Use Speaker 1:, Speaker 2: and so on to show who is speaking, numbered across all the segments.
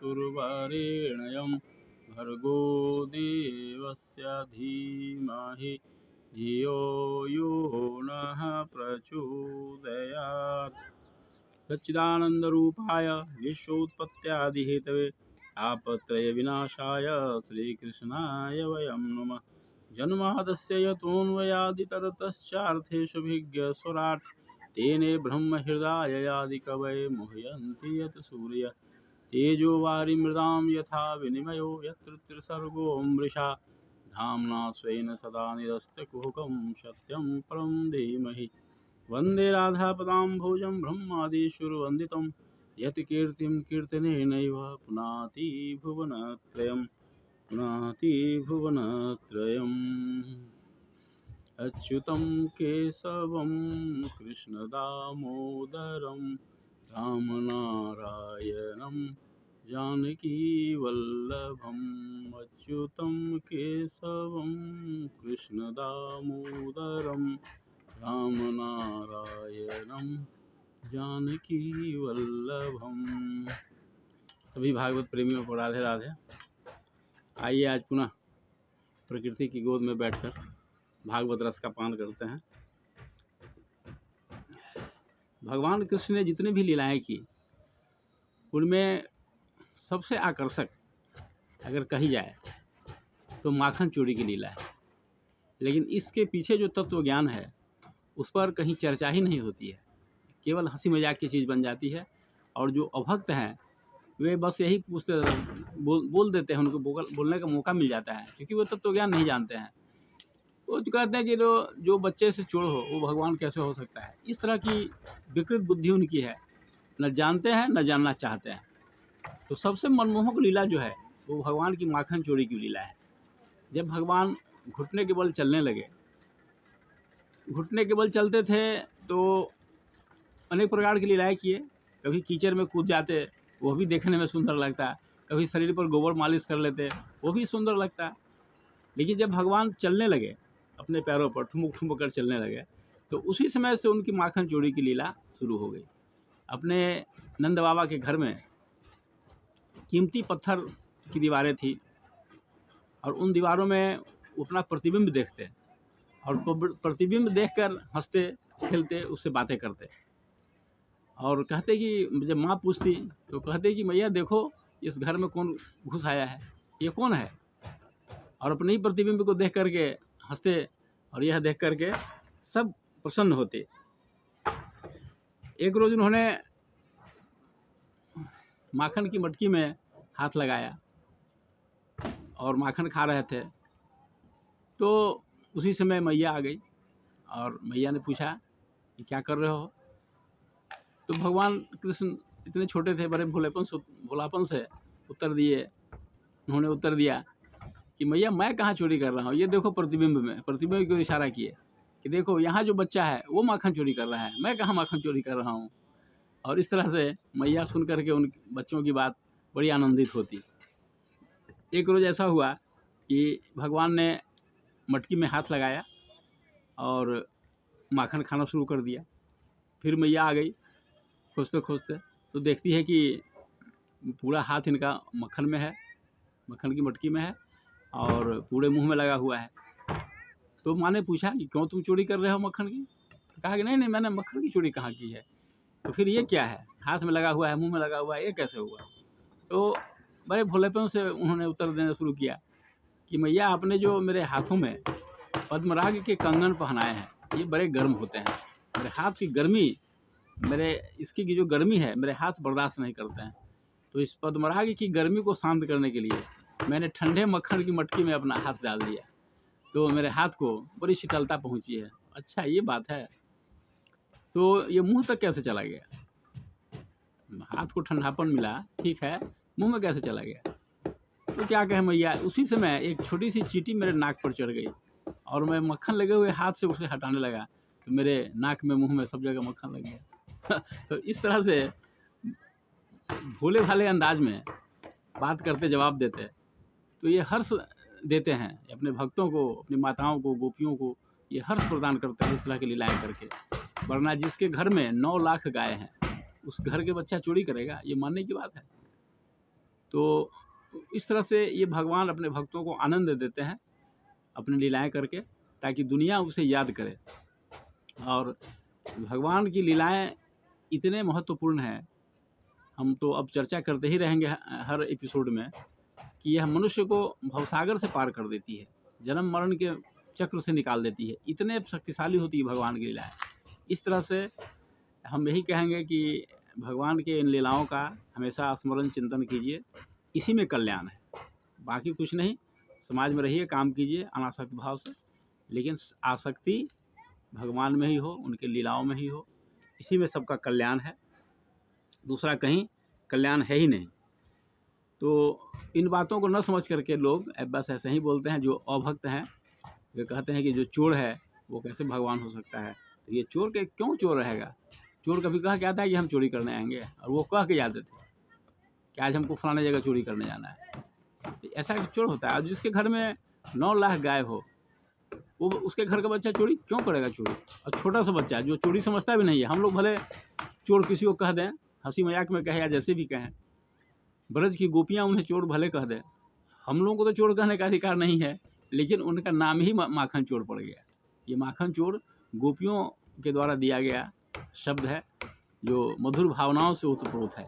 Speaker 1: सुरवरेण्यं भर्गो देवस्य धीमहि धियो यो नः प्रचोदयात्। सच्चिदानन्दरूपाय विश्वोत्पत्त्यादिहेतवे तापत्रय विनाशाय श्रीकृष्णाय वयं नमः। जन्मादस्य यतोऽन्वयादितरतश्चार्थेष्वभिज्ञस्वराट् तेने ब्रह्महृदाययादिकवये मुह्यन्ति यत् सूर्य तेजो वारिमृदां यथा विनिमयो यत्र त्रिसर्गो मृषा धाम्ना स्वेन सदा निरस्तकुहकं सत्यं परं धीमहि। वन्दे राधापदाम्भोजं ब्रह्मादिशुरवन्दितं यत् कीर्तिं कीर्तनेनैव पुनाति भुवनत्रयम् अच्युतं केशवं कृष्णदामोदरं रामनारायणं जानकीवल्लभम्। अच्युतं केशवं कृष्णदामोदरं रामनारायणं जानकीवल्लभम्। सभी भागवत प्रेमियों को राधे राधे। आइए आज पुनः प्रकृति की गोद में बैठकर भागवत रस का पान करते हैं। भगवान कृष्ण ने जितनी भी लीलाएं की उनमें सबसे आकर्षक अगर कही जाए तो माखन चोरी की लीला है। लेकिन इसके पीछे जो तत्व ज्ञान है उस पर कहीं चर्चा ही नहीं होती है, केवल हंसी मजाक की चीज़ बन जाती है। और जो अभक्त हैं वे बस यही पूछते बोल देते हैं, उनको बोलने का मौका मिल जाता है क्योंकि वो तत्व ज्ञान नहीं जानते हैं। वो कहते हैं कि जो बच्चे से चोर हो वो भगवान कैसे हो सकता है। इस तरह की विकृत बुद्धि उनकी है, न जानते हैं न जानना चाहते हैं। तो सबसे मनमोहक लीला जो है वो भगवान की माखन चोरी की लीला है। जब भगवान घुटने के बल चलने लगे, घुटने के बल चलते थे तो अनेक प्रकार की लीलाएँ किए। कभी कीचड़ में कूद जाते, वो भी देखने में सुंदर लगता। कभी शरीर पर गोबर मालिश कर लेते, वो भी सुंदर लगता। लेकिन जब भगवान चलने लगे अपने पैरों पर ठुमुक ठुमुक कर चलने लगे तो उसी समय से उनकी माखन चोरी की लीला शुरू हो गई। अपने नंद बाबा के घर में कीमती पत्थर की दीवारें थी और उन दीवारों में वो अपना प्रतिबिंब देखते और प्रतिबिंब देखकर हंसते खेलते, उससे बातें करते। और कहते कि जब माँ पूछती तो कहते कि मैया देखो इस घर में कौन घुस आया है, ये कौन है। और अपने ही प्रतिबिंब को देख करके हंसते और यह देख करके सब प्रसन्न होते। एक रोज उन्होंने माखन की मटकी में हाथ लगाया और माखन खा रहे थे तो उसी समय मैया आ गई और मैया ने पूछा कि क्या कर रहे हो। तो भगवान कृष्ण इतने छोटे थे, बड़े भोलापन से उत्तर दिए। उन्होंने उत्तर दिया कि मैया मैं कहाँ चोरी कर रहा हूँ, ये देखो प्रतिबिंब में। प्रतिबिंब को इशारा किए कि देखो यहाँ जो बच्चा है वो माखन चोरी कर रहा है, मैं कहाँ माखन चोरी कर रहा हूँ। और इस तरह से मैया सुन करके उन बच्चों की बात बड़ी आनंदित होती। एक रोज़ ऐसा हुआ कि भगवान ने मटकी में हाथ लगाया और माखन खाना शुरू कर दिया। फिर मैया आ गई खोजते खोजते तो देखती है कि पूरा हाथ इनका मक्खन में है, मक्खन की मटकी में है और पूरे मुंह में लगा हुआ है। तो माँ ने पूछा कि क्यों तुम चोरी कर रहे हो मक्खन की। तो कहा कि नहीं मैंने मक्खन की चोरी कहाँ की है। तो फिर ये क्या है, हाथ में लगा हुआ है, मुंह में लगा हुआ है, ये कैसे हुआ। तो बड़े भोलेपन से उन्होंने उत्तर देना शुरू किया कि मैया आपने जो मेरे हाथों में पद्मराग के कंगन पहनाए हैं ये बड़े गर्म होते हैं, मेरे हाथ की गर्मी, इसकी जो गर्मी है मेरे हाथ बर्दाश्त नहीं करते हैं। तो इस पद्मराग की गर्मी को शांत करने के लिए मैंने ठंडे मक्खन की मटकी में अपना हाथ डाल दिया तो मेरे हाथ को बड़ी शीतलता पहुंची है। अच्छा ये बात है, तो ये मुंह तक कैसे चला गया। हाथ को ठंडापन मिला, ठीक है, मुंह में कैसे चला गया। तो क्या कहे मैया, उसी समय एक छोटी सी चींटी मेरे नाक पर चढ़ गई और मैं मक्खन लगे हुए हाथ से उसे हटाने लगा तो मेरे नाक में, मुंह में, सब जगह मक्खन लग गया। तो इस तरह से भोले भाले अंदाज में बात करते, जवाब देते। तो ये हर्ष देते हैं अपने भक्तों को, अपनी माताओं को, गोपियों को ये हर्ष प्रदान करते हैं इस तरह की लीलाएं करके। वरना जिसके घर में 9 लाख गाय हैं उस घर के बच्चा चोरी करेगा, ये मानने की बात है। तो इस तरह से ये भगवान अपने भक्तों को आनंद देते हैं अपनी लीलाएं करके, ताकि दुनिया उसे याद करे। और भगवान की लीलाएं इतने महत्वपूर्ण हैं, हम तो अब चर्चा करते ही रहेंगे हर एपिसोड में, कि यह मनुष्य को भवसागर से पार कर देती है, जन्म मरण के चक्र से निकाल देती है। इतने शक्तिशाली होती है भगवान की लीलाएं। इस तरह से हम यही कहेंगे कि भगवान के इन लीलाओं का हमेशा स्मरण चिंतन कीजिए, इसी में कल्याण है, बाकी कुछ नहीं। समाज में रहिए, काम कीजिए अनासक्त भाव से, लेकिन आसक्ति भगवान में ही हो, उनके लीलाओं में ही हो, इसी में सबका कल्याण है, दूसरा कहीं कल्याण है ही नहीं। तो इन बातों को न समझ करके लोग बस ऐसे ही बोलते हैं। जो अभक्त हैं वे कहते हैं कि जो चोर है वो कैसे भगवान हो सकता है। तो ये चोर के क्यों चोर रहेगा? चोर कभी कहा क्या था कि हम चोरी करने आएंगे, और वो कह के जाते थे कि आज हमको फलाने जगह चोरी करने जाना है। तो ऐसा चोर होता है। और जिसके घर में 9 लाख गाय हो, वो उसके घर का बच्चा चोरी क्यों करेगा? चोरी और छोटा सा बच्चा जो चोरी समझता भी नहीं है। हम लोग भले चोर किसी को कह दें, हंसी मजाक में कहें या जैसे भी कहें, ब्रज की गोपियाँ उन्हें चोर भले कह दें, हम लोगों को तो चोर कहने का अधिकार नहीं है, लेकिन उनका नाम ही माखन चोर पड़ गया। ये माखन चोर गोपियों के द्वारा दिया गया शब्द है, जो मधुर भावनाओं से ओतप्रोत है।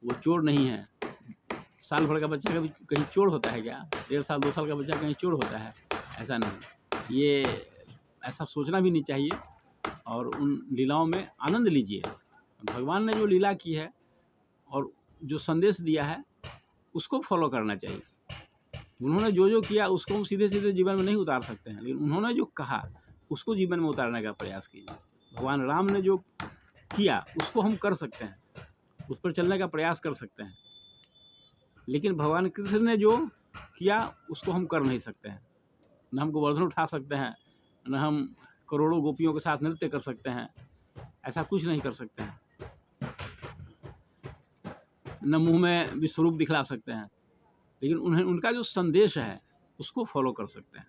Speaker 1: वो चोर नहीं है। साल भर का बच्चा कभी कहीं चोर होता है क्या? 1.5 साल 2 साल का बच्चा कहीं चोर होता है? ऐसा नहीं। ये ऐसा सोचना भी नहीं चाहिए। और उन लीलाओं में आनंद लीजिए। भगवान ने जो लीला की है और जो संदेश दिया है उसको फॉलो करना चाहिए। उन्होंने जो जो किया उसको हम सीधे सीधे जीवन में नहीं उतार सकते हैं, लेकिन उन्होंने जो कहा उसको जीवन में उतारने का प्रयास कीजिए। भगवान राम ने जो किया उसको हम कर सकते हैं, उस पर चलने का प्रयास कर सकते हैं, लेकिन भगवान कृष्ण ने जो किया उसको हम कर नहीं सकते हैं। न हम गोवर्धन उठा सकते हैं, न हम करोड़ों गोपियों के साथ नृत्य कर सकते हैं, ऐसा कुछ नहीं कर सकते हैं। न मुंह में विश्वरूप दिखला सकते हैं, लेकिन उन्हें उनका जो संदेश है उसको फॉलो कर सकते हैं।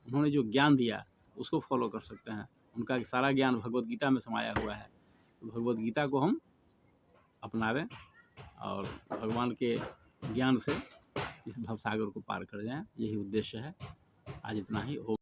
Speaker 1: उन्होंने जो ज्ञान दिया उसको फॉलो कर सकते हैं। उनका सारा ज्ञान भगवद गीता में समाया हुआ है। तो भगवद गीता को हम अपनावें और भगवान के ज्ञान से इस भवसागर को पार कर जाएं, यही उद्देश्य है। आज इतना ही हो।